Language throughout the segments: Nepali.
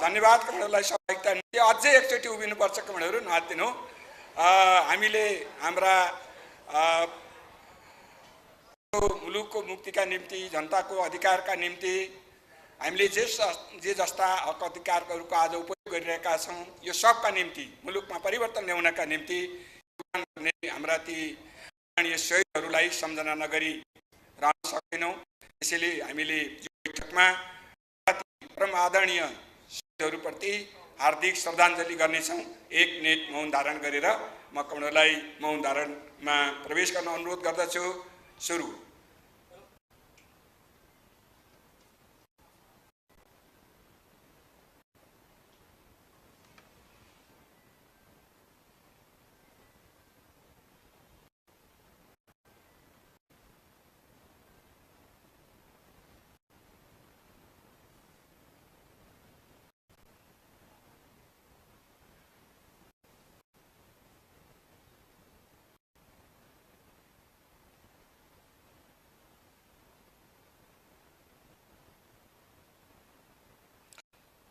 धन्यवाद कमरेडलाई सहभागिता निम्ति। अझै एकचोटि उभिनुपर्छ कमरेडहरू, नहात्तिनु। हामीले हाम्रा मुलुकको मुक्तिका निम्ति, जनताको अधिकारका निम्ति हामीले जे जस्ता हक अधिकारहरूको आज उपयोग गरिरहेका छौँ, यो सबका निम्ति, मुलुकमा परिवर्तन ल्याउनका निम्ति हाम्रा ती आदरणीय शहीदहरूलाई सम्झना नगरी रहन सक्दैनौँ। त्यसैले हामीले यो बैठकमा परम आदरणीय शहीदहरूप्रति हार्दिक श्रद्धाञ्जली गर्नेछौँ। 1 मिनेट मौन धारण गरेर म कमरेडलाई मौन धारणमा प्रवेश गर्न अनुरोध गर्दछु। सुरु।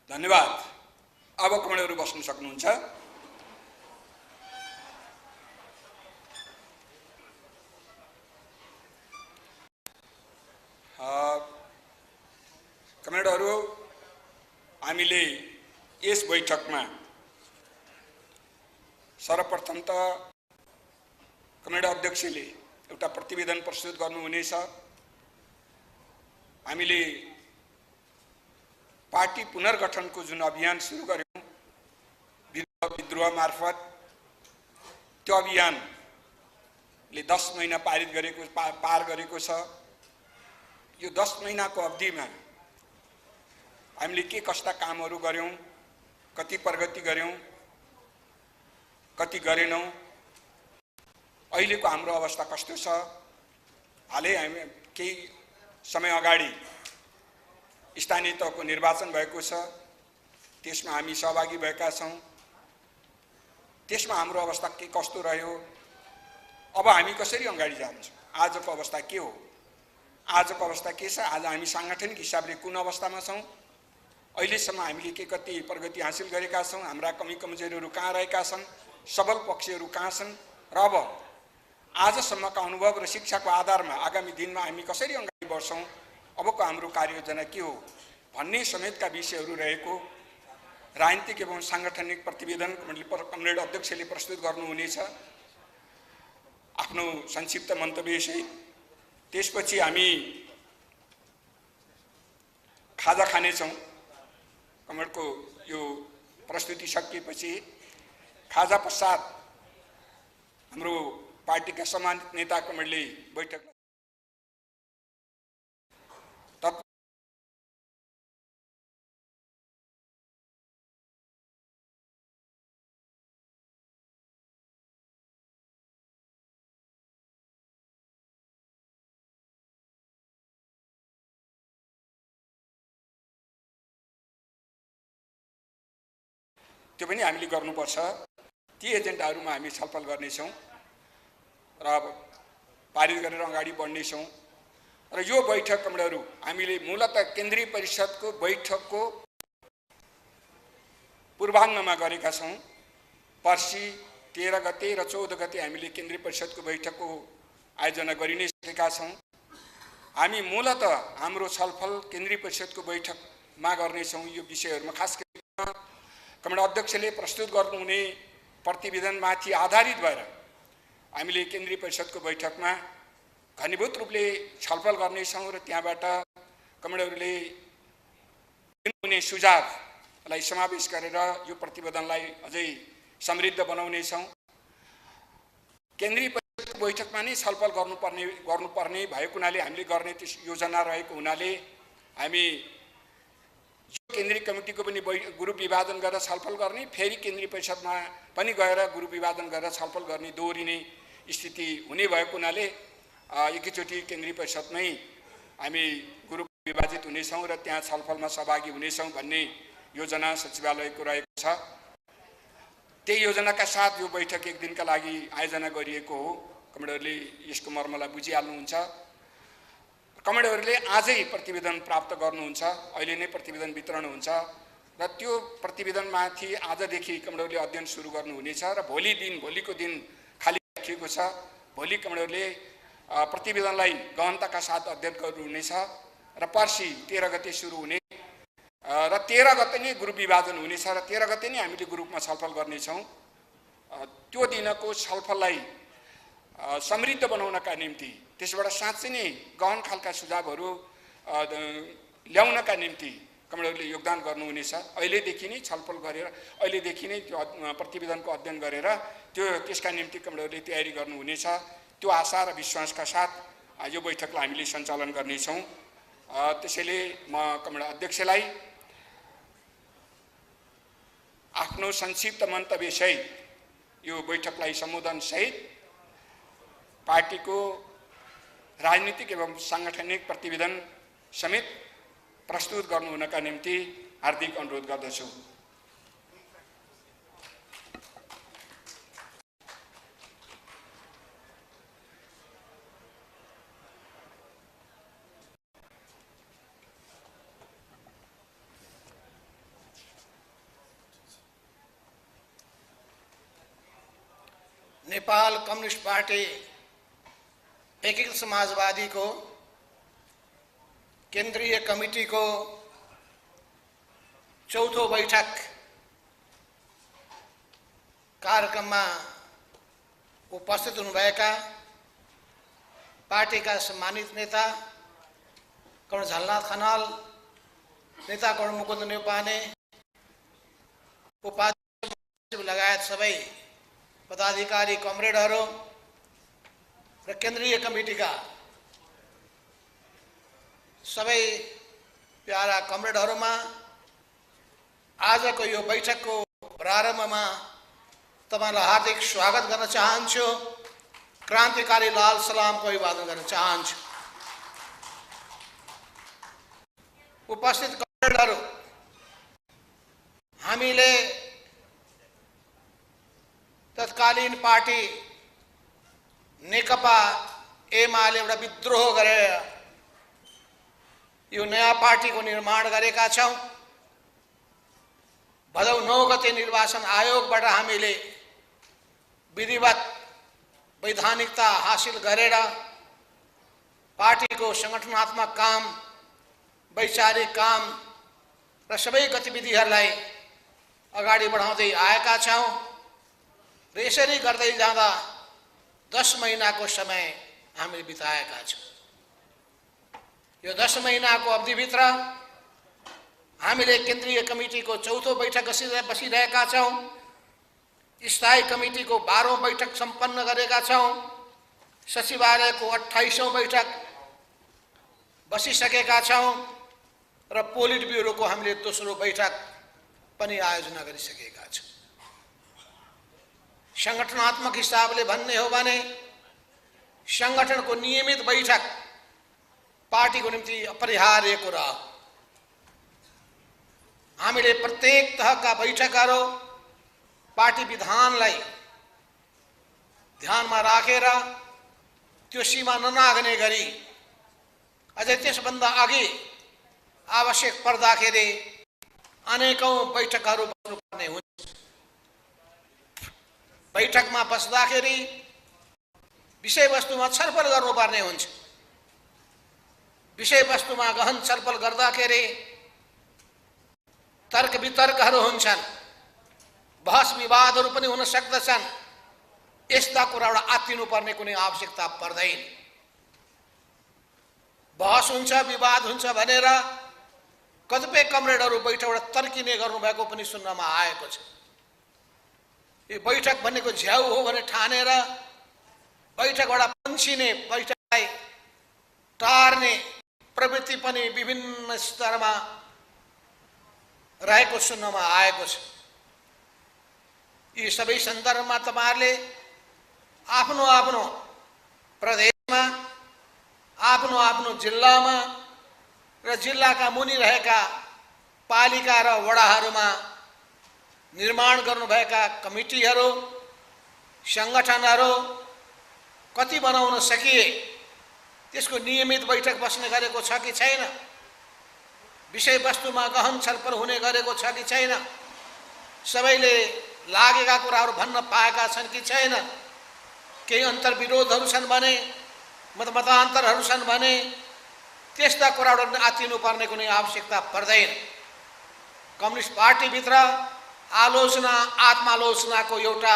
धन्यवाद। अब कमरेडहरू बस्न सक्नुहुन्छ। कमरेडहरू, हामीले यस बैठकमा सर्वप्रथम त कमरेड अध्यक्षले एउटा प्रतिवेदन प्रस्तुत गर्नुहुनेछ। हामीले पार्टी पुनर्गठनको जुन अभियान सुरु गर्यौं विद्रोह मार्फत, त्यो अभियानले 10 महिना पार गरेको छ। यो 10 महिनाको अवधिमा हामीले के कस्ता कामहरू गर्यौं, कति प्रगति गर्यौं, कति गरेनौं, अहिलेको हाम्रो अवस्था कस्तो छ। हालै हामी केही समय अगाडि स्थानीय तहको निर्वाचन भएको छ, त्यसमा हामी सहभागी भएका छौं। त्यसमा हाम्रो अवस्था के कस्तो रह्यो, अब हामी कसरी अगाडि जान्छौँ, आजको अवस्था के हो, आजको अवस्था के छ, आज हामी सांगठनिक हिसाबले कुन अवस्थामा छौँ, अहिलेसम्म हामीले के कति प्रगति हासिल गरेका छौँ, हाम्रा कमी कमजोरीहरू कहाँ रहेका छन्, सबल पक्षहरू कहाँ छन्, र अब आजसम्मका अनुभव र शिक्षाको आधारमा आगामी दिनमा हामी कसरी अगाडि बढ्छौँ, अबको हाम्रो कार्ययोजना के हो भन्ने समेतका विषयहरू रहेको राजनीतिक एवं सांगठनिक प्रतिवेदन कमरेड अध्यक्षले प्रस्तुत गर्नुहुनेछ आफ्नो संक्षिप्त मन्तव्यसहित। त्यसपछि हामी खाजा खानेछौँ। कमरेडको यो प्रस्तुति सकिएपछि खाजा पश्चात हाम्रो पार्टीका सम्मानित नेता कमरेडले बैठक त्यो पनि हामीले गर्नुपर्छ। ती एजेन्डाहरूमा हामी छलफल गर्नेछौँ र पारित गरेर अगाडि बढ्नेछौँ। र यो बैठक कमरेडहरू हामीले मूलतः केन्द्रीय परिषदको बैठकको पूर्वाङ्गमा गरेका छौँ। पर्सि 13 गते र 14 गते हामीले केन्द्रीय परिषदको बैठकको आयोजना गरि नै सकेका छौँ। हामी मूलतः हाम्रो छलफल केन्द्रीय परिषदको बैठकमा गर्नेछौँ। यो विषयहरूमा खास गरी कमरेड अध्यक्षले प्रस्तुत गर्नुहुने प्रतिवेदनमाथि आधारित भएर हामीले केन्द्रीय परिषदको बैठकमा घनीभूत रूपले छलफल गर्नेछौँ र त्यहाँबाट कमरेडहरूले दिनुहुने सुझावलाई समावेश गरेर यो प्रतिवेदनलाई अझै समृद्ध बनाउनेछौँ। केन्द्रीय परिषदको बैठकमा नै छलफल गर्नुपर्ने भएको हुनाले हामीले गर्ने योजना रहेको हुनाले हामी केन्द्रीय कमिटीको पनि ग्रुप विभाजन गरेर छलफल गर्ने, फेरि केन्द्रीय परिषदमा पनि गएर ग्रुप विभाजन गरेर छलफल गर्ने दोहोरिने स्थिति हुने भएको हुनाले एकैचोटि केन्द्रीय परिषदमै हामी ग्रुप विभाजित हुनेछौँ र त्यहाँ छलफलमा सहभागी हुनेछौँ भन्ने योजना सचिवालयको रहेको छ। त्यही योजनाका साथ यो बैठक एक दिनका लागि आयोजना गरिएको हो। कमरेडहरूले यसको मर्मलाई बुझिहाल्नुहुन्छ। कमरेडहरूले आजै प्रतिवेदन प्राप्त गर्नुहुन्छ, अहिले नै प्रतिवेदन वितरण हुन्छ। र त्यो प्रतिवेदनमाथि आजदेखि कमरेडले अध्ययन सुरु गर्नुहुनेछ र भोलिको दिन खाली राखिएको छ। भोलि कमरेडले प्रतिवेदनलाई गहनताका साथ अध्ययन गर्नुहुनेछ र पर्सि 13 गते सुरु हुने र 13 गते नै ग्रुप विभाजन हुनेछ र 13 गते नै हामीले ग्रुपमा छलफल गर्नेछौँ। त्यो दिनको छलफललाई समृद्ध बनाउनका निम्ति, त्यसबाट साँच्चै नै गहन खालका सुझावहरू ल्याउनका निम्ति कमरेडले योगदान गर्नुहुनेछ। अहिलेदेखि नै छलफल गरेर, अहिलेदेखि नै त्यो प्रतिवेदनको अध्ययन गरेर त्यसका निम्ति कमरेडले तयारी गर्नुहुनेछ। त्यो आशा र विश्वासका साथ यो बैठकलाई हामीले सञ्चालन गर्नेछौँ। त्यसैले म कमरेड अध्यक्षलाई आफ्नो संक्षिप्त मन्तव्यसहित यो बैठकलाई सम्बोधन सहित पार्टीको राजनीतिक एवं सांगठनिक प्रतिवेदन समेत प्रस्तुत गर्नुहुनका निम्ति हार्दिक अनुरोध गर्दछु। नेपाल कम्युनिस्ट पार्टी एकीकृत समाजवादी को केन्द्रीय कमिटी को चौथो बैठक कार्यक्रम में उपस्थित हुनुभएका पार्टी का सम्मानित नेता कर्ण झलनाथ खनाल, नेता कर्ण मुकुन्द नेउपाने, उपाध्यक्ष लगायत सबै पदाधिकारी कमरेडहरू र केन्द्रीय कमिटीका सबै प्यारा कमरेडहरूमा आजको यो बैठकको प्रारम्भमा तपाईलाई हार्दिक स्वागत गर्न चाहन्छु। क्रान्तिकारी लाल सलामको अभिवादन गर्न चाहन्छु। उपस्थित कमरेडहरू, हामीले तत्कालीन पार्टी नेकपा एमाले एउटा विद्रोह गरेर यो नयाँ पार्टीको निर्माण गरेका छौं। भदौ 9 गते निर्वाचन आयोगबाट हामीले विधिवत वैधानिकता हासिल गरेर पार्टीको संगठनात्मक काम, वैचारिक काम र सबै गतिविधिहरूलाई अगाडि बढाउँदै आएका छौं। र यसरी गर्दै जाँदा 10 महिनाको समय हामीले बिताएका छौं। यो 10 महिनाको अवधिभित्र हामीले केन्द्रीय कमिटीको चौथो बैठक बसिरहेका छौं। स्थायी कमिटीको 12औं बैठक सम्पन्न गरेका छौं। सचिवालयको 28औं बैठक बसिसकेका छौं र पोलिट ब्युरोको हामीले दोस्रो बैठक पनि आयोजना गरिसकेका छौं। संगठनात्मक हिसाबले भन्ने हो भने संगठनको नियमित बैठक पार्टीको निम्ति अपरिहार्य कुरा हो। हामीले प्रत्येक तहका बैठकहरू पार्टी विधानलाई ध्यानमा राखेर त्यो सीमा ननाग्ने गरी अझै त्यसभन्दा अघि आवश्यक पर्दाखेरि अनेकौं बैठकहरू बस्नुपर्ने हुन्छ। बैठकमा बस्दाखेरि विषयवस्तुमा छलफल गर्नुपर्ने हुन्छ। विषयवस्तुमा गहन छलफल गर्दाखेरि तर्क वितर्कहरू हुन्छन्, बहस विवादहरू पनि हुन सक्दछन्। यस्ता कुराबाट आत्तिनुपर्ने कुनै आवश्यकता पर्दैन। बहस हुन्छ, विवाद हुन्छ भनेर कतिपय कमरेडहरू बैठकबाट तर्किने गर्नुभएको पनि सुन्नमा आएको छ। यो बैठक भनेको झ्याउ हो भने ठानेर बैठकबाट पन्छिने, बैठकलाई टार्ने प्रवृत्ति पनि विभिन्न स्तरमा रहेको सुन्नमा आएको छ। यी सबै सन्दर्भमा तपाईहरुले आफ्नो आफ्नो प्रदेशमा, आफ्नो आफ्नो जिल्लामा र जिल्लाका मुनि रहेका पालिका र वडाहरूमा निर्माण गर्नुभएका कमिटीहरू, संगठनहरू कति बनाउन सकिए, त्यसको नियमित बैठक बस्ने गरेको छ कि छैन, विषयवस्तुमा गहन छलफल हुने गरेको छ कि छैन, सबैले लागेका कुराहरू भन्न पाएका छन् कि छैन, केही अन्तर्विरोधहरू छन् भने, मतमतान्तरहरू छन् भने त्यस्ता कुराहरू आत्तिनुपर्ने कुनै आवश्यकता पर्दैन। कम्युनिस्ट पार्टीभित्र आलोचना आत्मालोचनाको एउटा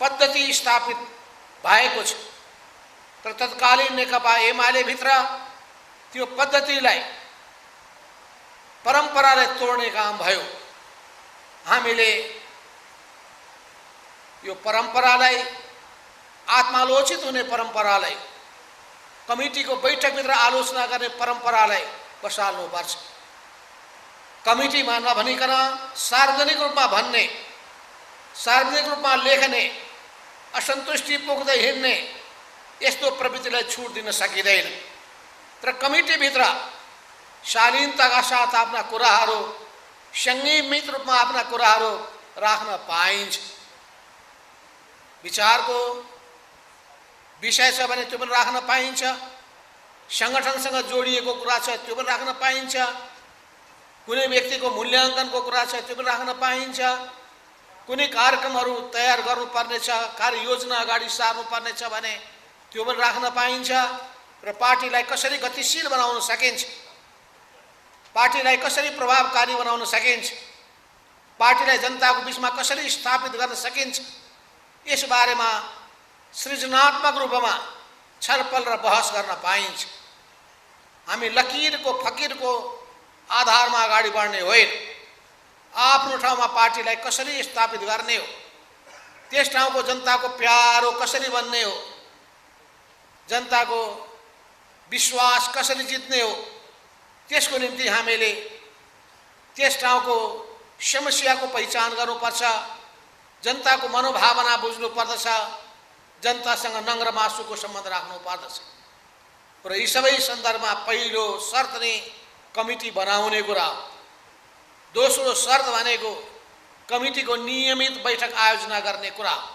पद्धति स्थापित भएको छ, तर तत्कालीन नेकपा एमाले भित्र त्यो पद्धतिलाई, परम्परालाई तोड्ने काम भयो। हामीले यो परम्परालाई, आत्मालोचित हुने परम्परालाई, कमिटीको बैठकभित्र आलोचना गर्ने परम्परालाई बसाल्नुपर्छ। कमिटीमा नभनिकन सार्वजनिक रूपमा भन्ने, सार्वजनिक रूपमा लेख्ने, असन्तुष्टि पोख्दै हिँड्ने यस्तो प्रवृत्तिलाई छुट दिन सकिँदैन। तर कमिटीभित्र शालीनताका साथ आफ्ना कुराहरू, संयमित रूपमा आफ्ना कुराहरू राख्न पाइन्छ। विचारको विषय छ भने त्यो पनि राख्न पाइन्छ, सङ्गठनसँग जोडिएको कुरा छ त्यो पनि राख्न पाइन्छ, कुनै व्यक्तिको मूल्याङ्कनको कुरा छ त्यो पनि राख्न पाइन्छ, कुनै कार्यक्रमहरू तयार गर्नुपर्ने छ, कार्ययोजना अगाडि सार्नुपर्ने छ भने त्यो पनि राख्न पाइन्छ। र पार्टीलाई कसरी गतिशील बनाउन सकिन्छ, पार्टीलाई कसरी प्रभावकारी बनाउन सकिन्छ, पार्टीलाई जनताको बिचमा कसरी स्थापित गर्न सकिन्छ, यस बारेमा सृजनात्मक रूपमा छलफल र बहस गर्न पाइन्छ। हामी लकीरको फकीरको आधारमा अगाडि बढ्ने होइन, आफ्नो ठाउँमा पार्टीलाई कसरी स्थापित गर्ने हो, त्यस ठाउँको जनताको प्यारो कसरी बन्ने हो, जनताको विश्वास कसरी जित्ने हो, त्यसको निम्ति हामीले त्यस ठाउँको समस्याको पहिचान गर्नुपर्छ, जनताको मनोभावना बुझ्नुपर्दछ, जनतासँग नङ्ग्र मासुको सम्बन्ध राख्नुपर्दछ। र यी सबै सन्दर्भमा पहिलो शर्त नै कमिटी बनाउने कुरा हो। दोस्रो शर्त भनेको कमिटीको नियमित बैठक आयोजना गर्ने कुरा हो।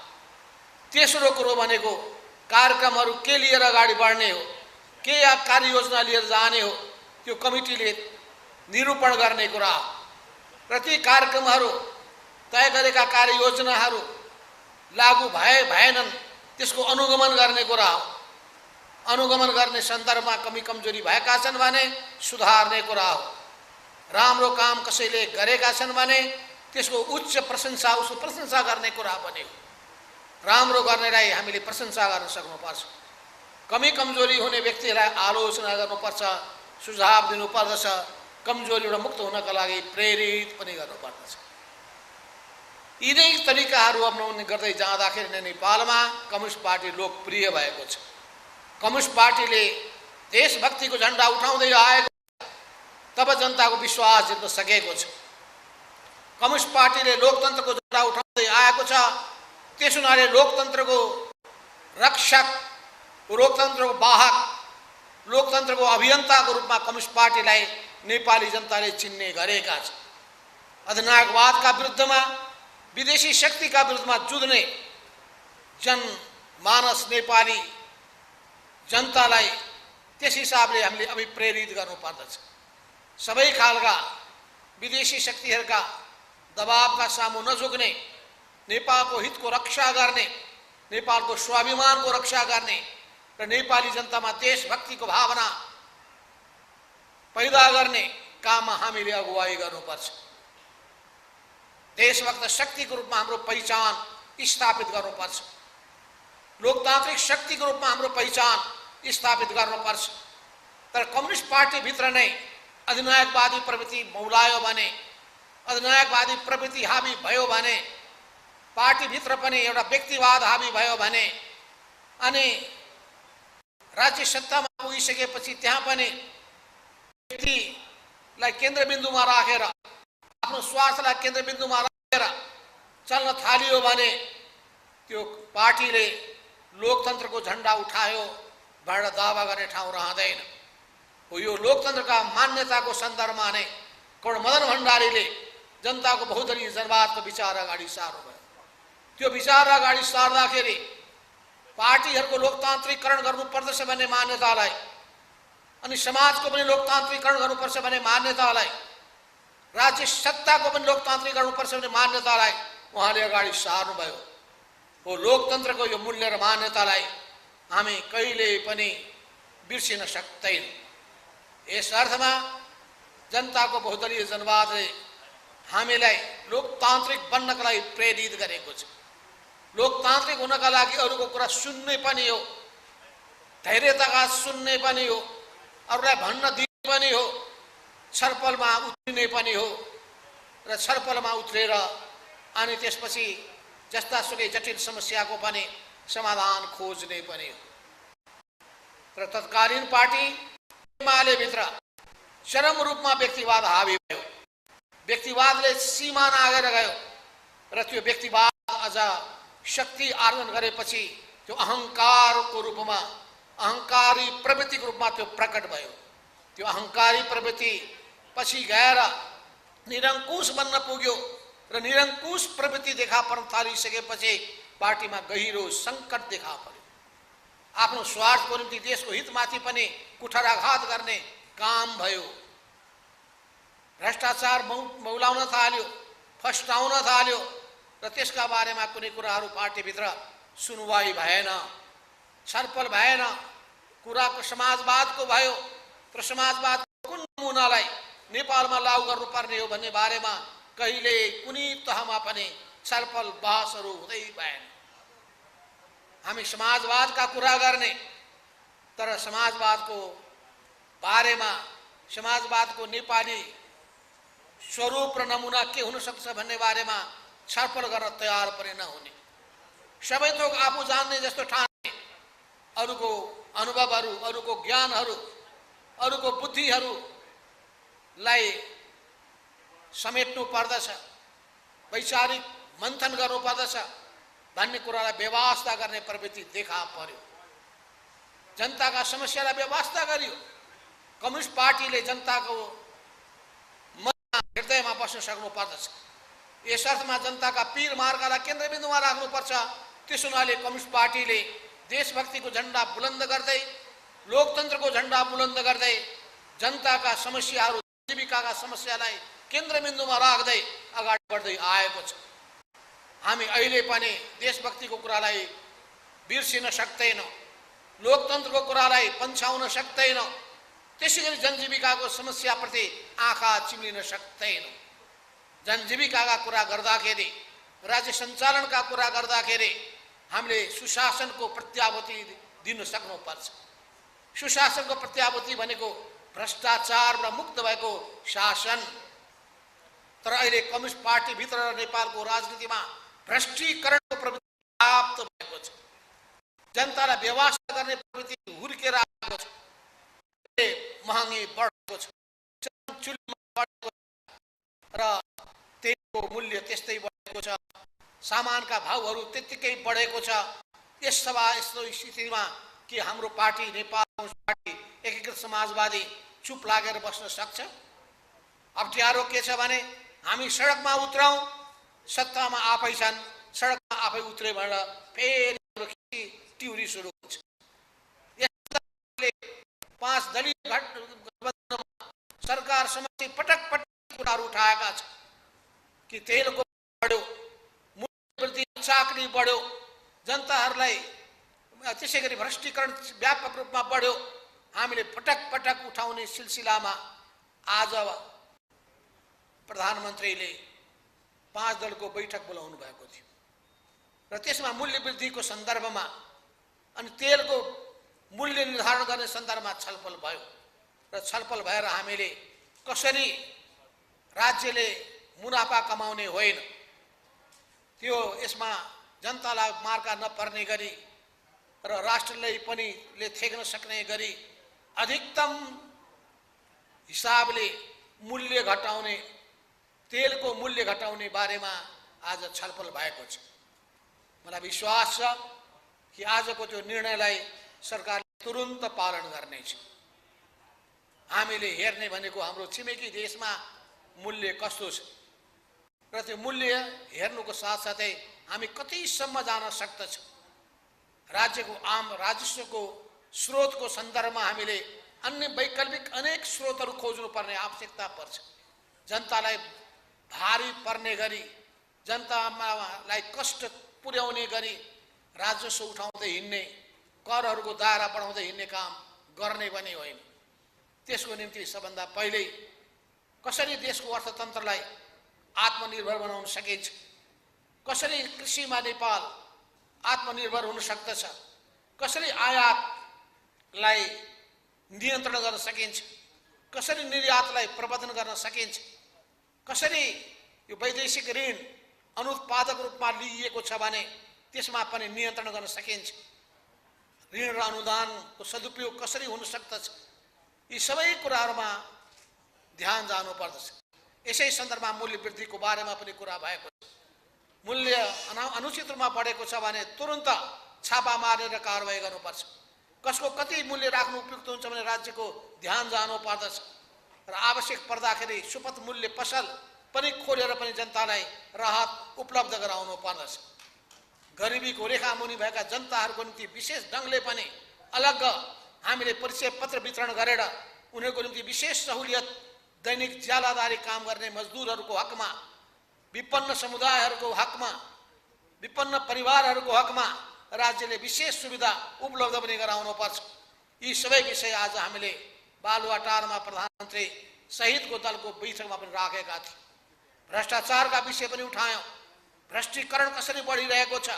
तेस्रो कुरो भनेको कार्यक्रमहरू के लिएर अगाडि बढ्ने हो, के कार्ययोजना लिएर जाने हो, त्यो कमिटीले निरूपण गर्ने कुरा हो। र ती कार्यक्रमहरू, तय गरेका कार्ययोजनाहरू लागू भएनन् त्यसको अनुगमन गर्ने कुरा हो। अनुगमन गर्ने सन्दर्भमा कमी कमजोरी भएका छन् भने सुधार्ने कुरा हो। राम्रो काम कसैले गरेका छन् भने त्यसको उच्च प्रशंसा, उसको प्रशंसा गर्ने कुरा पनि हो। राम्रो गर्नेलाई हामीले प्रशंसा गर्न सक्नुपर्छ। कमी कमजोरी हुने व्यक्तिलाई आलोचना गर्नुपर्छ, सुझाव दिनुपर्दछ, कमजोरीबाट मुक्त हुनका लागि प्रेरित पनि गर्नुपर्दछ। यिनै तरिकाहरू अपनाउने गर्दै जाँदाखेरि नै नेपालमा कम्युनिस्ट पार्टी लोकप्रिय भएको छ। कम्युनिस्ट पार्टीले देशभक्तिको झन्डा उठाउँदै आएको, तब जनताको विश्वास जित्न सकेको छ। कम्युनिस्ट पार्टीले लोकतन्त्रको झन्डा उठाउँदै आएको छ, त्यस हुनाले लोकतन्त्रको रक्षक, लोकतन्त्रको वाहक, लोकतन्त्रको अभियन्ताको रूपमा कम्युनिस्ट पार्टीलाई नेपाली जनताले चिन्ने गरेका छन्। अधिनायकवादका विरुद्धमा, विदेशी शक्तिका विरुद्धमा जुझ्ने जनमानस, नेपाली जनतालाई त्यस हिसाबले हामीले अभिप्रेरित गर्नुपर्दछ। सबै खालका विदेशी शक्तिहरूका दबावका सामु नझुक्ने, नेपालको हितको रक्षा गर्ने, नेपालको स्वाभिमानको रक्षा गर्ने र नेपाली जनतामा देशभक्तिको भावना पैदा गर्ने काममा हामीले अगुवाई गर्नुपर्छ। देशभक्त शक्तिको रूपमा हाम्रो पहिचान स्थापित गर्नुपर्छ। लोकतान्त्रिक शक्तिको रूपमा हाम्रो पहिचान स्थापित गर्नुपर्छ। तर कम्युनिस्ट पार्टीभित्र नै अधिनायकवादी प्रवृत्ति मौलायो भने, अधिनायकवादी प्रवृत्ति हावी भयो भने, पार्टीभित्र पनि एउटा व्यक्तिवाद हावी भयो भने, अनि राज्य सत्तामा पुगिसकेपछि त्यहाँ पनि व्यक्तिलाई केन्द्रबिन्दुमा राखेर, आफ्नो स्वार्थलाई केन्द्रबिन्दुमा राखेर चल्न थालियो भने त्यो पार्टीले लोकतन्त्रको झन्डा उठायो भनेर दावा गर्ने ठाउँ रहँदैन। हो, यो लोकतन्त्रका मान्यताको सन्दर्भमा नै कर्ण मदन भण्डारीले जनताको बहुदलीय जनवादको विचार अगाडि सार्नुभयो। त्यो विचार अगाडि सार्दाखेरि पार्टीहरूको लोकतान्त्रिकरण गर्नुपर्दछ भन्ने मान्यतालाई अनि समाजको पनि लोकतान्त्रिकरण गर्नुपर्छ भन्ने मान्यतालाई, राज्य सत्ताको पनि लोकतान्त्रिक गर्नुपर्छ भन्ने मान्यतालाई उहाँले अगाडि सार्नुभयो। हो लोकतन्त्रको यो मूल्य र मान्यतालाई हामी कहिले पनि बिर्सिन सक्दैनौँ। यस अर्थमा जनताको बहुदलीय जनवादले हामीलाई लोकतान्त्रिक बन्नका लागि प्रेरित गरेको छ। लोकतान्त्रिक हुनका लागि अरूको कुरा सुन्ने पनि हो, धैर्यताका सुन्ने पनि हो, अरूलाई भन्न दिने पनि हो, छलफलमा उत्रिने पनि हो र छलफलमा उत्रेर अनि त्यसपछि जस्तासुकै जटिल समस्याको पनि समाधान खोज्ने पनि हो। र तत्कालीन पार्टी एमाले भित्र चरम रूपमा व्यक्तिवाद हावी भयो। व्यक्तिवादले सीमा नागेर गयो र त्यो व्यक्तिवाद अझ शक्ति आर्जन गरेपछि त्यो अहङ्कारको रूपमा, अहङ्कारी प्रवृत्तिको रूपमा त्यो प्रकट भयो। त्यो अहङ्कारी प्रवृत्ति पछि गएर निरङ्कुश बन्न पुग्यो र निरङ्कुश प्रवृत्ति देखा पर्न थालिसकेपछि पार्टीमा गहिरो सङ्कट देखा पर्यो। आफ्नो स्वार्थको निम्ति देशको हितमाथि पनि कुठाराघात गर्ने काम भयो। भ्रष्टाचार मौलाउन थाल्यो, फस्टाउन थाल्यो र त्यसका बारेमा कुनै कुराहरू पार्टीभित्र सुनवाई भएन, छलफल भएन। कुराको समाजवादको भयो र समाजवादको कुन नमुनालाई नेपालमा लागू गर्नुपर्ने हो भन्ने बारेमा कहिले कुनै तहमा पनि छलफल बहसहरू हुँदै भएन। हामी समाजवादका कुरा गर्ने, तर समाजवादको बारेमा समाजवादको नेपाली स्वरूप र नमुना के हुन सक्छ भन्ने बारेमा छलफल गर्न तयार पनि नहुने। सबै थोक आफू जान्ने जस्तो ठान्ने, अरूको अनुभवहरू, अरूको ज्ञानहरू, अरूको बुद्धिहरूलाई समेट्नु पर्दछ, वैचारिक मन्थन गर्नु पर्दछ भन्ने कुरालाई व्यवस्था गर्ने प्रवृत्ति देखा पर्यो। जनताका समस्यालाई व्यवस्था गरियो। कम्युनिस्ट पार्टीले जनताको मनमा, हृदयमा बस्न सक्नु पर्दछ। यस अर्थमा जनताका पीर मार्गलाई केन्द्रबिन्दुमा राख्नुपर्छ। त्यसो हुनाले कम्युनिस्ट पार्टीले देशभक्तिको झण्डा बुलन्द गर्दै, लोकतन्त्रको झण्डा बुलन्द गर्दै जनताका समस्याहरू, जीविकाका समस्यालाई केन्द्रबिन्दुमा राख्दै अगाडि बढ्दै आएको छ। हामी अहिले पनि देशभक्तिको कुरालाई बिर्सिन सक्दैनौँ, लोकतन्त्रको कुरालाई पन्छाउन सक्दैनौँ, त्यसैगरी जनजीविकाको समस्याप्रति आँखा चिम्लिन सक्दैनौँ। जनजीविकाका कुरा गर्दाखेरि, राज्य सञ्चालनका कुरा गर्दाखेरि हामीले सुशासनको प्रत्याभूति दिन सक्नुपर्छ। सुशासनको प्रत्याभूति भनेको भ्रष्टाचारबाट मुक्त भएको शासन। तर अहिले कम्युनिस्ट पार्टीभित्र र नेपालको राजनीतिमा भ्रष्टीकरणको प्रवृत्ति प्राप्त भएको छ। जनतालाई व्यवस्था गर्ने प्रवृत्ति हुर्केर आएको छ। महँगी बढेको छ, र तेलको मूल्य त्यस्तै बढेको छ, सामानका भाउहरू त्यत्तिकै बढेको छ। यस्तो स्थितिमा के हाम्रो पार्टी, नेपाल कम्युनिस्ट पार्टी, एकीकृत समाजवादी चुप लागेर बस्न सक्छ? अप्ठ्यारो के छ भने हामी सडकमा उत्रौँ, सत्तामा आफै छन्, सडकमा आफै उत्रे भनेर फेरि टिउरी सुरु हुन्छ। यसले 5 दलीय गठबन्धनमा सरकार समक्ष पटक पटक कुराहरू उठाएका छन् कि तेलको बढ्यो, मूल्यवृद्धि चाकरी बढ्यो, जनताहरूलाई त्यसै गरी भ्रष्टीकरण व्यापक रूपमा बढ्यो। हामीले पटक पटक उठाउने सिलसिलामा आज प्रधानमन्त्रीले 5 दलको बैठक बोलाउनु भएको थियो र त्यसमा मूल्य वृद्धिको सन्दर्भमा अनि तेलको मूल्य निर्धारण गर्ने सन्दर्भमा छलफल भयो र छलफल भएर हामीले कसरी राज्यले मुनाफा कमाउने होइन, त्यो यसमा जनतालाई मार्का नपर्ने गरी र राष्ट्रले पनि थेक्न सक्ने गरी अधिकतम हिसाबले मूल्य घटाउने, तेलको मूल्य घटाउने बारेमा आज छलफल भएको छ। मलाई विश्वास छ कि आजको त्यो निर्णयलाई सरकारले तुरुन्त पालन गर्नेछ। हामीले हेर्ने भनेको हाम्रो छिमेकी देशमा मूल्य कस्तो छ र त्यो मूल्य हेर्नुको साथसाथै हामी कतिसम्म जान सक्दछौँ। राज्यको आम राजस्वको स्रोतको सन्दर्भमा हामीले अन्य वैकल्पिक अनेक स्रोतहरू खोज्नुपर्ने आवश्यकता पर्छ। जनतालाई भारी पर्ने गरी, जनतालाई कष्ट पुर्याउने गरी राजस्व उठाउँदै हिँड्ने, करहरूको दायरा बढाउँदै हिँड्ने काम गर्ने पनि होइन। त्यसको निम्ति सबभन्दा पहिले कसरी देशको अर्थतन्त्रलाई आत्मनिर्भर बनाउन सकिन्छ, कसरी कृषिमा नेपाल आत्मनिर्भर हुन सक्दछ, कसरी आयातलाई नियन्त्रण गर्न सकिन्छ, कसरी निर्यातलाई प्रबन्धन गर्न सकिन्छ, कसरी यो वैदेशिक ऋण अनुत्पादक रूपमा लिइएको छ भने त्यसमा पनि नियन्त्रण गर्न सकिन्छ, ऋण र अनुदानको सदुपयोग कसरी हुन सक्दछ, यी सबै कुराहरूमा ध्यान जानुपर्दछ। यसै सन्दर्भमा मूल्य वृद्धिको बारेमा पनि कुरा भएको छ। मूल्य अनुचित रूपमा बढेको छ भने तुरन्त छापा मारेर कारवाही गर्नुपर्छ। कसको कति मूल्य राख्नु उपयुक्त हुन्छ भने राज्यको ध्यान जानुपर्दछ र आवश्यक पर्दाखेरि सुपथ मूल्य पसल पनि खोलेर पनि जनतालाई राहत उपलब्ध गराउनु पर्दछ। गरिबीको रेखामुनि भएका जनताहरूको निम्ति विशेष ढङ्गले पनि अलग हामीले परिचय पत्र वितरण गरेर उनीहरूको निम्ति विशेष सहुलियत, दैनिक ज्यालादारी काम गर्ने मजदुरहरूको हकमा, विपन्न समुदायहरूको हकमा, विपन्न परिवारहरूको हकमा राज्यले विशेष सुविधा उपलब्ध पनि गराउनुपर्छ। यी सबै विषय आज हामीले बालुवाटारमा प्रधानमन्त्री सहितको दलको बैठकमा पनि राखेका थियौँ। भ्रष्टाचारका विषय पनि उठायौँ। भ्रष्टीकरण कसरी बढिरहेको छ,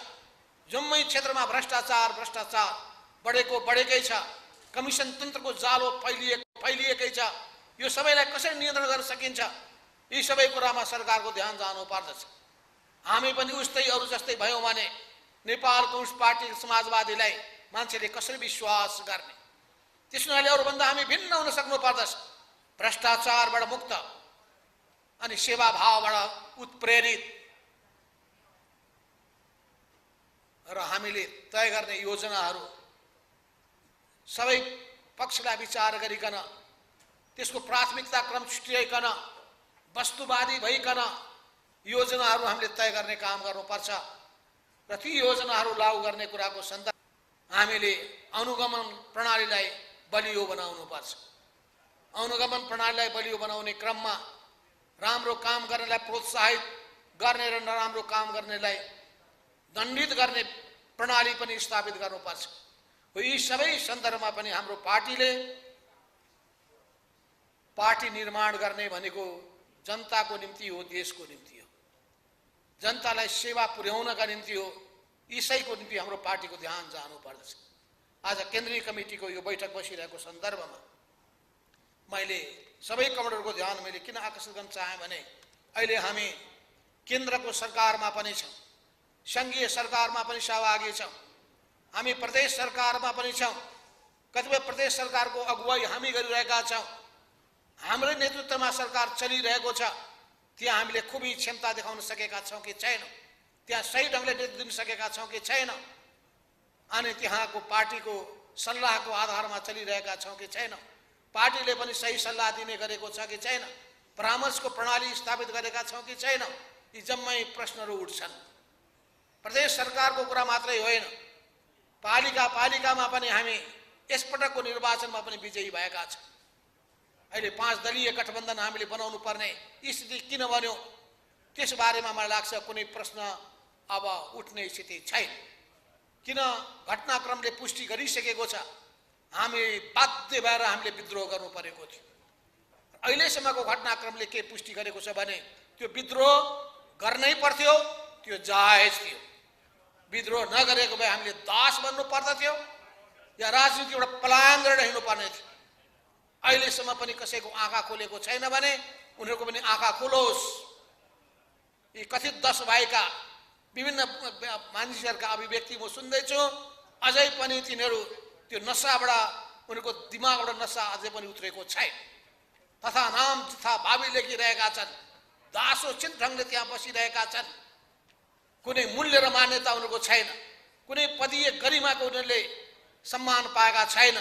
जम्मै क्षेत्रमा भ्रष्टाचार बढेकै छ। कमिसन तन्त्रको जालो फैलिएकै छ। यो सबैलाई कसरी नियन्त्रण गर्न सकिन्छ, यी सबै कुरामा सरकारको ध्यान जानुपर्दछ। हामी पनि उस्तै अरू जस्तै भयौँ भने नेपाल कम्युनिस्ट पार्टी समाजवादीलाई मान्छेले कसरी विश्वास गर्ने? त्यस हुनाले अरूभन्दा हामी भिन्न हुन सक्नु पर्दछ। भ्रष्टाचारबाट मुक्त अनि सेवाभावबाट उत्प्रेरित र हामीले तय गर्ने योजनाहरू सबै पक्षलाई विचार गरिकन त्यसको प्राथमिकता क्रम छुट्याइकन वस्तुवादी भइकन योजनाहरू हामीले तय गर्ने काम गर्नुपर्छ र ती योजनाहरू लागू गर्ने कुराको सन्दर्भ हामीले अनुगमन प्रणालीलाई बलियो बनाउनुपर्छ। अनुगमन प्रणालीलाई बलियो बनाउने क्रममा राम्रो काम गर्नेलाई प्रोत्साहित गर्ने र नराम्रो काम गर्नेलाई दण्डित गर्ने प्रणाली पनि स्थापित गर्नुपर्छ। यी सबै सन्दर्भमा पनि हाम्रो पार्टी निर्माण गर्ने भनेको जनताको निम्ति हो, देशको निम्ति हो, जनतालाई सेवा पुर्याउनका निम्ति हो। यसैको निम्ति हाम्रो पार्टीको ध्यान जानु पर्दछ। आज केन्द्रीय कमिटीको यो बैठक बसिरहेको सन्दर्भमा मैले सबै कमान्डरको ध्यान मैले किन आकर्षित गर्न चाहेँ भने अहिले हामी केन्द्रको सरकारमा पनि छौँ, सङ्घीय सरकारमा पनि सहभागी छौँ, हामी प्रदेश सरकारमा पनि छौँ, कतिपय प्रदेश सरकारको अगुवाई हामी गरिरहेका छौँ। हाम्रो नेतृत्वमा सरकार चलिरहेको छ, त्यहाँ हामीले खुबै क्षमता देखाउन सकेका छौँ कि छैनौँ, त्यहाँ सही ढङ्गले नेतृत्व दिन सकेका छौँ कि छैनौँ, अनि त्यहाँको पार्टीको सल्लाहको आधारमा चलिरहेका छौँ कि छैनौँ, पार्टीले पनि सही सल्लाह दिने गरेको छ कि छैन, परामर्शको प्रणाली स्थापित गरेका छौँ कि छैनौँ, यी जम्मै प्रश्नहरू उठ्छन्। प्रदेश सरकारको कुरा मात्रै होइन, पालिकामा पनि हामी यसपटकको निर्वाचनमा पनि विजयी भएका छौँ। अहिले 5 दलीय गठबन्धन हामीले बनाउनु पर्ने स्थिति किन बन्यो त्यसबारेमा मलाई लाग्छ कुनै प्रश्न अब उठ्ने स्थिति छैन। किन घटनाक्रमले पुष्टि गरिसकेको छ, हामी बाध्य भएर हामीले विद्रोह गर्नु परेको थियो। अहिलेसम्मको घटनाक्रमले के पुष्टि गरेको छ भने त्यो विद्रोह गर्नै पर्थ्यो, त्यो जायज थियो। विद्रोह नगरेको भए हामीले दास बन्नु पर्दथ्यो या राजनीतिबाट पलायन गरेर हिँड्नु पर्ने थियो। अहिलेसम्म पनि कसैको आँखा खोलेको छैन भने उनीहरूको पनि आँखा खोलोस्। यी कथित 10 भाइका विभिन्न मानिसहरूका अभिव्यक्ति म सुन्दैछु, अझै पनि तिनीहरू त्यो नसाबाट, उनीहरूको दिमागबाट नसा अझै पनि उत्रेको छैन। तथा नाम तथा भावी लेखिरहेका छन्, दासोचित ढङ्गले त्यहाँ बसिरहेका छन्। कुनै मूल्य र मान्यता उनीहरूको छैन, कुनै पदीय गरिमाको उनीहरूले सम्मान पाएका छैन।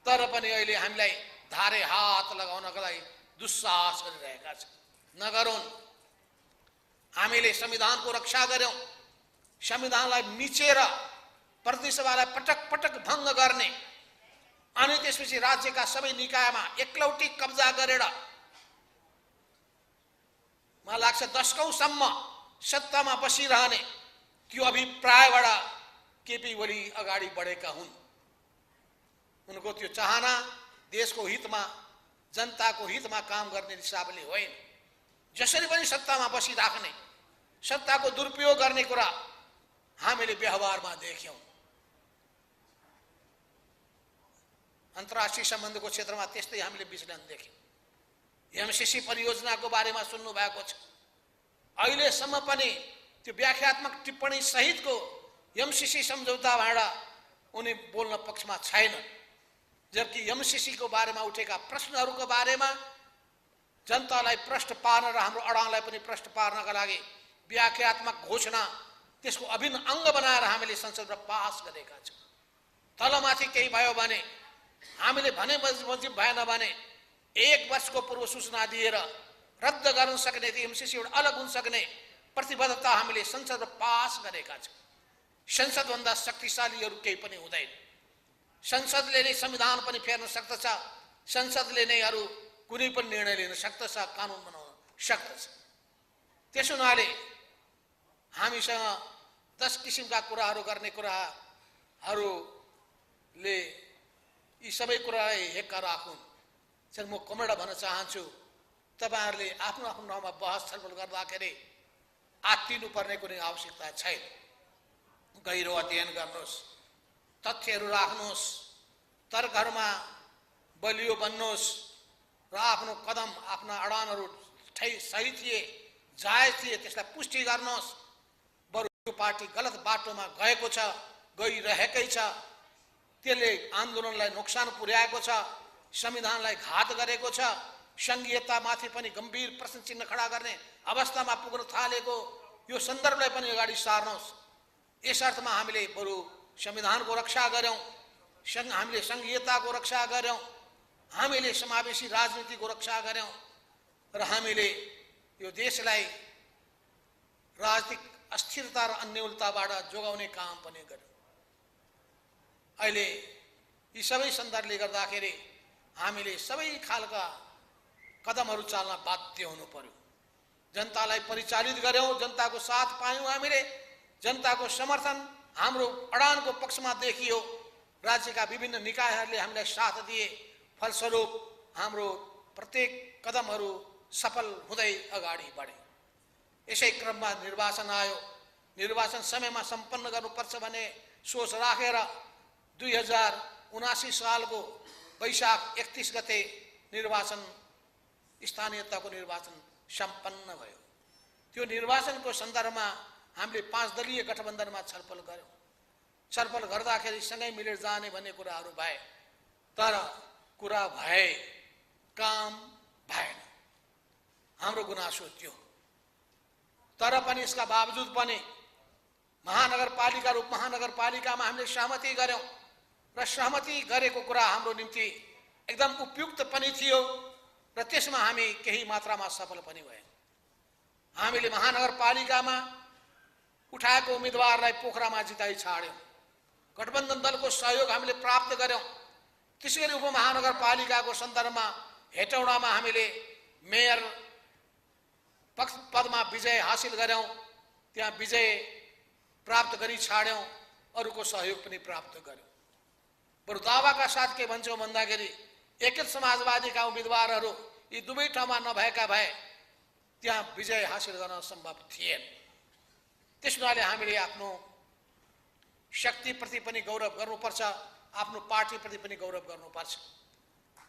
तर पनि अहिले हामीलाई धारे हात लगाउनका लागि दुस्साहस गरिरहेका छन्। नगरून्। हामीले संविधानको रक्षा गर्यौँ, संविधानलाई मिचेर प्रतिनिधि सभालाई पटक पटक भङ्ग गर्ने अनि त्यसपछि राज्यका सबै निकायमा एकलौटी कब्जा गरेर मलाई लाग्छ दशकौंसम्म सत्तामा बसिरहने त्यो अभिप्रायबाट केपी ओली अगाडि बढेका हुन्। उनको त्यो चाहना देशको हितमा जनताको हितमा काम गर्ने हिसाबले होइन, जसरी पनि सत्तामा बसिराख्ने, सत्ताको दुरुपयोग गर्ने कुरा हामीले व्यवहारमा देख्यौं। अन्तर्राष्ट्रिय सम्बन्धको क्षेत्रमा त्यस्तै हामीले विचलन देख्यौं। एमसीसी परियोजनाको बारेमा सुन्नु भएको छ। अहिलेसम्म पनि त्यो व्याख्यात्मक टिप्पणी सहितको एमसीसी सम्झौताबाट उनी बोल्न पक्षमा छैन, जबकि एमसीसी को बारेमा उठेका प्रश्नहरूको बारेमा जनतालाई प्रश्न पार्न र हाम्रो अडानलाई पनि प्रश्न पार्नका लागि व्याख्यात्मक घोषणा त्यसको अभिन्न अङ्ग बनाएर हामीले संसदमा पास गरेका छौँ। तलमाथि केही भयो भने हामीले भने बमोजिम भएन भने 1 वर्षको पूर्व सूचना दिएर रद्द गर्न सक्ने, एमसीसीबाट अलग हुन सक्ने प्रतिबद्धता हामीले संसदमा पास गरेका छौँ। संसदभन्दा शक्तिशालीहरू केही पनि हुँदैन। संसदले नै संविधान पनि फेर्न सक्दछ, संसदले नै अरू कुनै पनि निर्णय लिन सक्दछ, कानुन बनाउन सक्दछ। त्यसो हुनाले हामीसँग 10 किसिमका कुराहरू गर्ने कुराहरूले यी सबै कुरालाई हेक्का राखुन्। चाहिँ म कमेडा भन्न चाहन्छु, तपाईहरुले आफ्नो आफ्नो ठाउँमा बहस छलफल गर्दाखेरि आत्तिनु पर्ने कुनै आवश्यकता छैन। गहिरो अध्ययन गर्नुहोस्, तथ्यहरू राख्नुहोस्, तर्कहरूमा बलियो बन्नुहोस् र आफ्नो कदम, आफ्ना अडानहरू सही थिए, जायज थिए त्यसलाई पुष्टि गर्नुहोस्। बरु यो पार्टी गलत बाटोमा गएको छ, गइरहेकै छ, त्यसले आन्दोलनलाई नोक्सान पुर्याएको छ, संविधानलाई घात गरेको छ, संघीयतामाथि पनि गम्भीर प्रश्न चिन्ह खडा गर्ने अवस्थामा पुग्न थालेको यो सन्दर्भलाई पनि अगाडि सार्नुहोस्। यस अर्थमा हामीले बरु संविधानको रक्षा गर्यौं, हामीले संघीयताको रक्षा गर्यौं, हामीले समावेशी राजनीतिको रक्षा गर्यौं र हामीले यो देशलाई राजनीतिक अस्थिरता र अन्योलताबाट जोगाउने काम पनि गर्यौं। अहिले यी सबै सन्दर्भले गर्दाखेरि हामीले सबै खालका कदमहरू चाल्न बाध्य हुनु पर्यो। जनतालाई परिचालित गर्यौं, जनताको साथ पायौं, हामीले जनताको समर्थन हाम्रो अडानको पक्षमा देखियो। राज्यका विभिन्न निकायहरूले हामीलाई साथ दिए, फलस्वरूप हाम्रो प्रत्येक कदमहरू सफल हुँदै अगाडि बढे। यसै क्रममा निर्वाचन आयो। निर्वाचन समयमा सम्पन्न गर्नुपर्छ भन्ने सोच राखेर 2079 सालको वैशाख 31 गते निर्वाचन, स्थानीय तहको निर्वाचन सम्पन्न भयो। त्यो निर्वाचनको सन्दर्भमा हामीले 5 दलीय गठबन्धनमा छलफल गर्यौं। छलफल गर्दाखेरि सँगै मिलेर जाने भन्ने कुराहरू भए, तर कुरा भए, काम भएन। हाम्रो गुनासो त्यो। तर पनि यसका बावजुद पनि महानगरपालिका र उपमहानगरपालिकामा हामीले सहमति गर्यौं र सहमति गरेको कुरा हाम्रो निम्ति एकदम उपयुक्त पनि थियो र त्यसमा हामी केही मात्रामा सफल पनि भयौं। हामीले महानगरपालिकामा उठाएको उम्मेदवारलाई पोखरामा जिताइ छाड्यौं। गठबन्धन दलको सहयोग हामीले प्राप्त गर्यौं। त्यसैगरी उपमहानगरपालिकाको सन्दर्भमा हेटौडामा हामीले मेयर पदमा विजय हासिल गर्यौं। त्यहाँ विजय प्राप्त गरी छाड्यौं, अरूको सहयोग पनि प्राप्त गर्यौं। बरु दावाका साथ के भन्छौं भन्दाखेरि एकीकृत समाजवादीका उम्मेदवारहरू यी दुवै ठाउँमा नभएका भए त्यहाँ विजय हासिल गर्न सम्भव थिएन। त्यसैले हामीले आफ्नो शक्तिप्रति पनि गौरव गर्नुपर्छ, आफ्नो पार्टीप्रति पनि गौरव गर्नुपर्छ।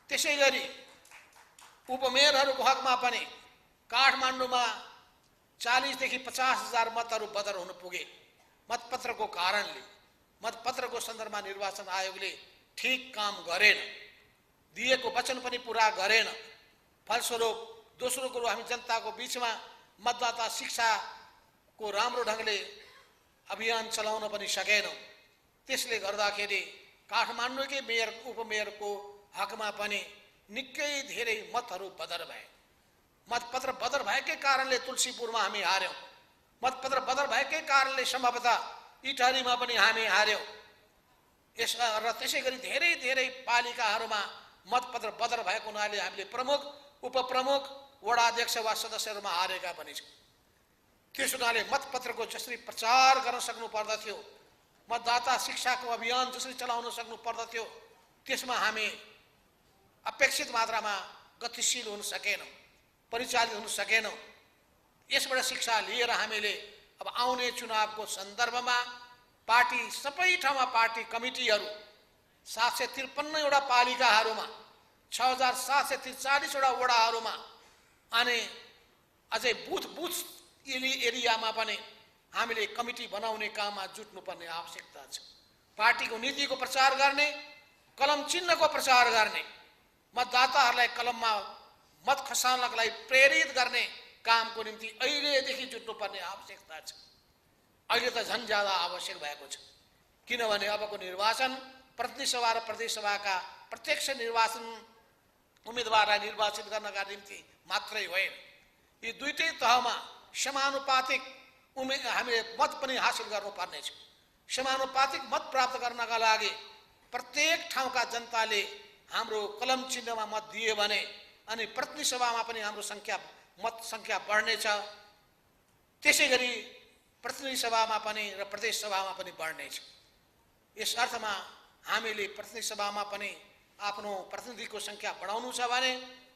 त्यसैगरी उपमेयरहरूको हकमा पनि काठमाडौँमा 40 देखि 50,000 मतहरू बदर हुन पुगे। मतपत्रको कारणले, मतपत्रको सन्दर्भमा निर्वाचन आयोगले ठीक काम गरेन, दिएको वचन पनि पूरा गरेन। फलस्वरूप दोस्रो कुरो, हामी जनताको बीचमा मतदाता शिक्षाको राम्रो ढंगले अभियान चलाउन पनि सकेनौं। त्यसले गर्दाखेरि काठमाडौँकै मेयर उपमेयरको हकमा पनि निकै धेरै मतहरू बदर भए। मतपत्र बदर भएकै कारणले तुलसीपुरमा हामी हार्यौं। मतपत्र बदर भएकै कारणले सम्भवतः इटहरीमा पनि हामी हार्यौं। यस र त्यसै गरी धेरै धेरै पालिकाहरूमा मतपत्र बदर भएको हुनाले हामीले प्रमुख उपप्रमुख वडा अध्यक्ष वा सदस्यहरूमा हारेका पनि छौँ। त्यस हुनाले मतपत्रको जसरी प्रचार गर्न सक्नु पर्दथ्यो, मतदाता शिक्षाको अभियान जसरी चलाउन सक्नु पर्दथ्यो, त्यसमा हामी अपेक्षित मात्रामा गतिशील हुन सकेनौँ, परिचालित हुन सकेनौँ। यसबाट शिक्षा लिएर हामीले अब आउने चुनावको सन्दर्भमा पार्टी सबै ठाउँमा पार्टी कमिटीहरू 753 वटा पालिकाहरूमा 6743 वटा वडाहरूमा अनि अझै बुथ एरियामा पनि हामीले कमिटी बनाउने काममा जुट्नुपर्ने आवश्यकता छ। पार्टीको नीतिको प्रचार गर्ने, कलम चिन्हको प्रचार गर्ने, मतदाताहरूलाई कलममा मत खसाल्नका लागि प्रेरित गर्ने कामको निम्ति अहिलेदेखि जुट्नुपर्ने आवश्यकता छ। अहिले त झन् ज्यादा आवश्यक भएको छ, किनभने अबको निर्वाचन प्रतिनिधि सभा र प्रदेश सभाका प्रत्यक्ष निर्वाचन उम्मेदवारलाई निर्वाचित गर्नका निम्ति मात्रै होइन, यी दुईटै तहमा समानुपातिक हामीले मत पनि हासिल गर्नुपर्नेछ। समानुपातिक मत प्राप्त गर्नका लागि प्रत्येक ठाउँका जनताले हाम्रो कलम चिन्हमा मत दिए भने अनि प्रतिनिधि सभामा पनि हाम्रो मत सङ्ख्या बढ्नेछ। त्यसै गरी प्रतिनिधि सभामा पनि र प्रदेश सभामा पनि बढ्नेछ। यस अर्थमा हामीले प्रतिनिधि सभामा पनि आफ्नो प्रतिनिधिको सङ्ख्या बढाउनु छ भने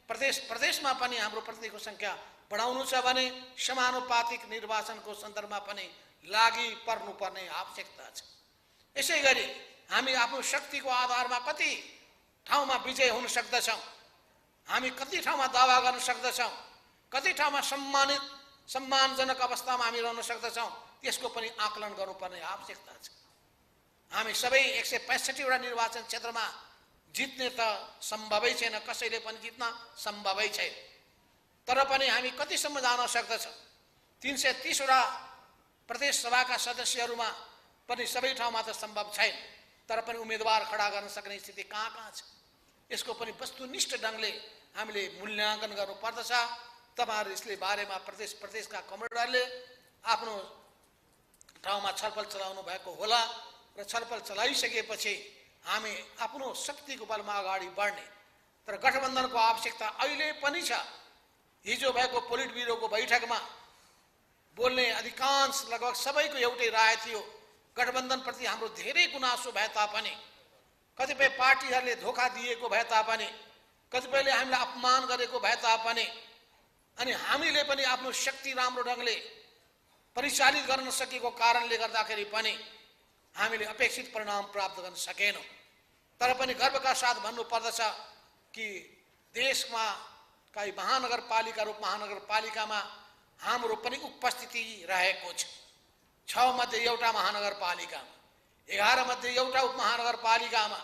प्रदेशमा पनि हाम्रो प्रतिनिधिको सङ्ख्या बढाउनु छ भने समानुपातिक निर्वाचनको सन्दर्भमा पनि लागि पर्नुपर्ने आवश्यकता छ। यसै गरी हामी आफ्नो शक्तिको आधारमा कति ठाउँमा विजय हुन सक्दछौँ, हामी कति ठाउँमा दावा गर्न सक्दछौँ, कति ठाउँमा सम्मानजनक अवस्थामा हामी रहन सक्दछौँ, त्यसको पनि आकलन गर्नुपर्ने आवश्यकता छ। हामी सबै 165 वटा निर्वाचन क्षेत्रमा जित्ने त सम्भवै छैन, कसैले पनि जित्न सम्भवै छैन। तर पनि हामी कतिसम्म जान सक्दछौँ? 330 वटा प्रदेश सभाका सदस्यहरूमा पनि सबै ठाउँमा त सम्भव छैन, तर पनि उम्मेदवार खडा गर्न सक्ने स्थिति कहाँ छ? यसको पनि वस्तुनिष्ठ ढङ्गले हामीले मूल्याङ्कन गर्नुपर्दछ। तपाईँहरू यसले बारेमा प्रदेशका कमरेडरले आफ्नो ठाउँमा छलफल चलाउनु भएको होला र छलफल चलाइसकेपछि हामी आफ्नो शक्तिको बलमा अगाडि बढ्ने। तर गठबन्धनको आवश्यकता अहिले पनि छ। हिजो भएको पोलिट ब्युरोको बैठकमा बोल्ने अधिकांश लगभग सबैको एउटै राय थियो, गठबन्धनप्रति हाम्रो धेरै गुनासो भए तापनि, कतिपय पार्टीहरूले धोका दिएको भए तापनि, कतिपयले हामीलाई अपमान गरेको भए तापनि अनि हामीले पनि आफ्नो शक्ति राम्रो ढङ्गले परिचालित गर्न सकेको कारणले गर्दाखेरि पनि हामीले अपेक्षित परिणाम प्राप्त गर्न सकेनौँ। तर पनि गर्वका साथ भन्नुपर्दछ कि देशमा कई महानगरपालिका र उपमहानगरपालिकामा हाम्रो पनि उपस्थिति रहेको छ। 6 मध्ये एउटा महानगरपालिकामा, 11 मध्ये एउटा उपमहानगरपालिकामा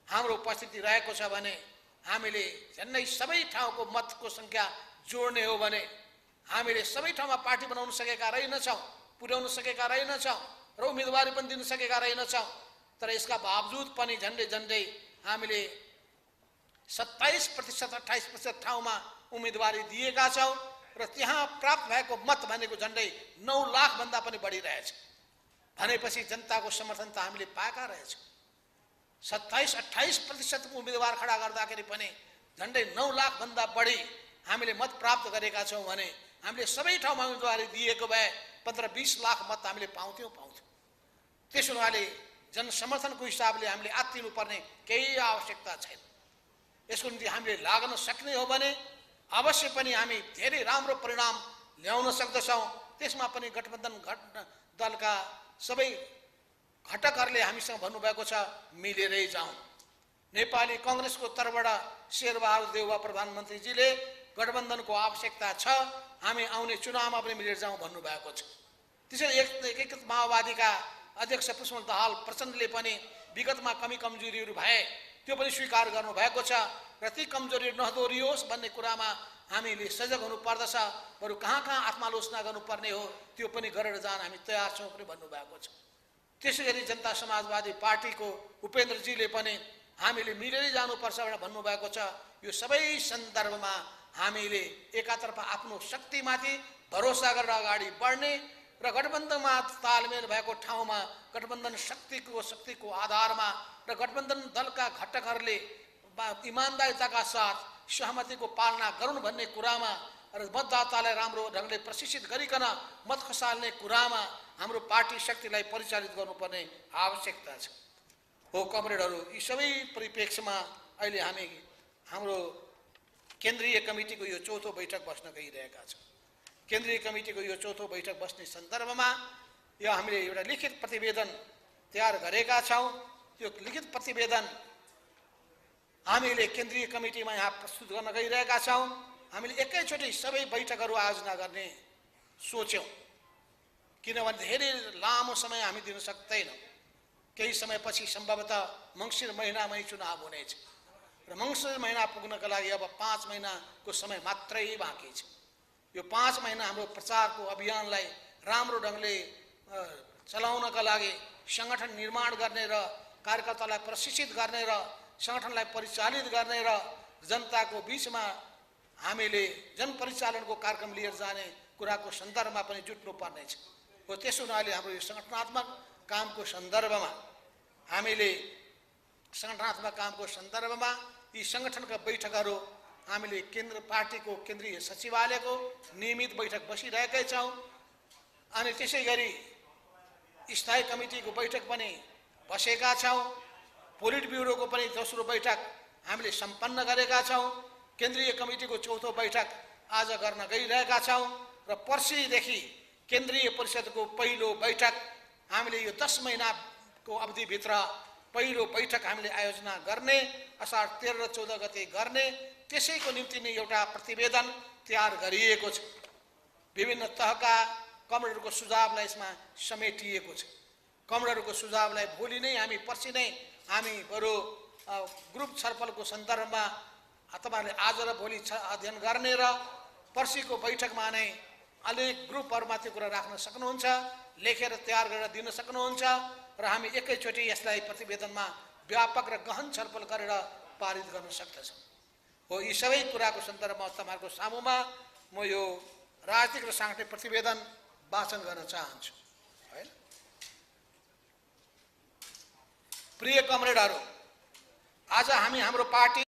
हाम्रो उपस्थिति रहेको छ भने हामीले झन्डै सबै ठाउँको मतको सङ्ख्या जोड्ने हो भने हामीले सबै ठाउँमा पार्टी बनाउन सकेका रहेनछौँ, पुर्याउन सकेका रहेनछौँ र उम्मेदवारी पनि दिन सकेका रहेनछौँ। तर यसका बावजुद पनि झन्डै हामीले 27% 28% ठाउँमा उम्मेदवारी दिएका छौँ र त्यहाँ प्राप्त भएको मत भनेको झन्डै 9 लाख भन्दा पनि बढी रहेछ। भनेपछि जनताको समर्थन त हामीले पाएका रहेछौँ। 27-28% उम्मेदवार खडा गर्दाखेरि पनि झन्डै 9 लाख भन्दा बढी हामीले मत प्राप्त गरेका छौँ भने हामीले सबै ठाउँमा उम्मेदवारी दिएको भए 15-20 लाख मत हामीले पाउँथ्यौँ। त्यसो हुनाले जनसमर्थनको हिसाबले हामीले आत्तिनुपर्ने केही आवश्यकता छैन। यसको निम्ति हामीले लाग्न सक्ने हो भने अवश्य पनि हामी धेरै राम्रो परिणाम ल्याउन सक्दछौँ। त्यसमा पनि गठबन्धन दलका सबै घटकहरूले हामीसँग भन्नुभएको छ मिलेरै जाउँ। नेपाली काङ्ग्रेसको तर्फबाट शेरबहादुर देउवा प्रधानमन्त्रीजीले गठबन्धनको आवश्यकता छ, हामी आउने चुनावमा पनि मिलेर जाउँ भन्नुभएको छ। त्यसैले एकीकृत माओवादीका अध्यक्ष पुष्पकमल दाहाल प्रचण्डले पनि विगतमा कमजोरीहरू भए त्यो पनि स्वीकार गर्नुभएको छ र ती कमजोरी नदोहोरियोस् भन्ने कुरामा हामीले सजग हुनुपर्दछ। बरु कहाँ आत्मालोचना गर्नुपर्ने हो त्यो पनि गरेर जान हामी तयार छौँ पनि भन्नुभएको छ। त्यसै गरी जनता समाजवादी पार्टीको उपेन्द्रजीले पनि हामीले मिलेरै जानुपर्छ भनेर भन्नुभएको छ। यो सबै सन्दर्भमा हामीले एकातर्फ आफ्नो शक्तिमाथि भरोसा गरेर अगाडि बढ्ने र गठबन्धनमा तालमेल भएको ठाउँमा गठबन्धन शक्तिको आधारमा र गठबन्धन दलका घटकहरूले इमान्दारिताका साथ सहमतिको पालना गरून् भन्ने कुरामा र मतदातालाई राम्रो ढङ्गले प्रशिक्षित गरिकन मत खसाल्ने कुरामा हाम्रो पार्टी शक्तिलाई परिचालित गर्नुपर्ने आवश्यकता छ। हो कमरेडहरू, यी सबै परिप्रेक्ष्यमा अहिले हामी हाम्रो केन्द्रीय कमिटीको यो चौथो बैठक बस्न गइरहेका छौँ। केन्द्रीय कमिटीको यो चौथो बैठक बस्ने सन्दर्भमा यो हामीले एउटा लिखित प्रतिवेदन तयार गरेका छौँ। त्यो लिखित प्रतिवेदन हामीले केन्द्रीय कमिटीमा यहाँ प्रस्तुत गर्न गइरहेका छौँ। हामीले एकैचोटि सबै बैठकहरू आयोजना गर्ने सोच्यौँ, किनभने धेरै लामो समय हामी दिन सक्दैनौँ। केही समयपछि सम्भवतः मङ्सिर महिनामै चुनाव हुनेछ र मङ्सिर महिना पुग्नका लागि अब 5 महिनाको समय मात्रै बाँकी छ। यो 5 महिना हाम्रो प्रचारको अभियानलाई राम्रो ढङ्गले चलाउनका लागि सङ्गठन निर्माण गर्ने र कार्यकर्तालाई प्रशिक्षित गर्ने र सङ्गठनलाई परिचालित गर्ने र जनताको बिचमा हामीले जनपरिचालनको कार्यक्रम लिएर जाने कुराको सन्दर्भमा पनि जुट्नु पर्नेछ। हो त्यसो हुनाले हाम्रो यो सङ्गठनात्मक कामको सन्दर्भमा हामीले यी सङ्गठनका बैठकहरू हामीले केन्द्र पार्टीको केन्द्रीय सचिवालयको नियमित बैठक बसिरहेकै छौँ। अनि त्यसै गरी स्थायी कमिटीको बैठक पनि बसेका छौँ। पोलिट ब्युरोको पनि दोस्रो बैठक हामीले सम्पन्न गरेका छौँ। केन्द्रीय कमिटीको चौथो बैठक आज गर्न गइरहेका छौँ र पर्सिदेखि केन्द्रीय परिषदको पहिलो बैठक हामीले यो 10 महिनाको अवधिभित्र पहिलो बैठक हामीले आयोजना गर्ने, असार 13 र 14 गते गर्ने। त्यसैको निम्ति नै एउटा प्रतिवेदन तयार गरिएको छ। विभिन्न तहका कमरेडहरूको सुझावलाई यसमा समेटिएको छ। कमरेडहरूको सुझावलाई भोलि नै हामी पर्सि नै हामी बरु ग्रुप छलफलको सन्दर्भमा तपाईँहरूले आज र भोलि अध्ययन गर्ने र पर्सिको बैठकमा नै अनेक ग्रुपहरूमा त्यो कुरा राख्न सक्नुहुन्छ, लेखेर तयार गरेर दिन सक्नुहुन्छ र हामी एकैचोटि यसलाई प्रतिवेदनमा व्यापक र गहन छलफल गरेर पारित गर्न सक्दछौँ। हो यी सबै कुराको सन्दर्भमा तपाईँहरूको सामुमा म यो राजनीतिक र साङ्गठनिक प्रतिवेदन वाचन गर्न चाहन्छु। है प्रिय कमरेडहरू, आज हामी हाम्रो पार्टी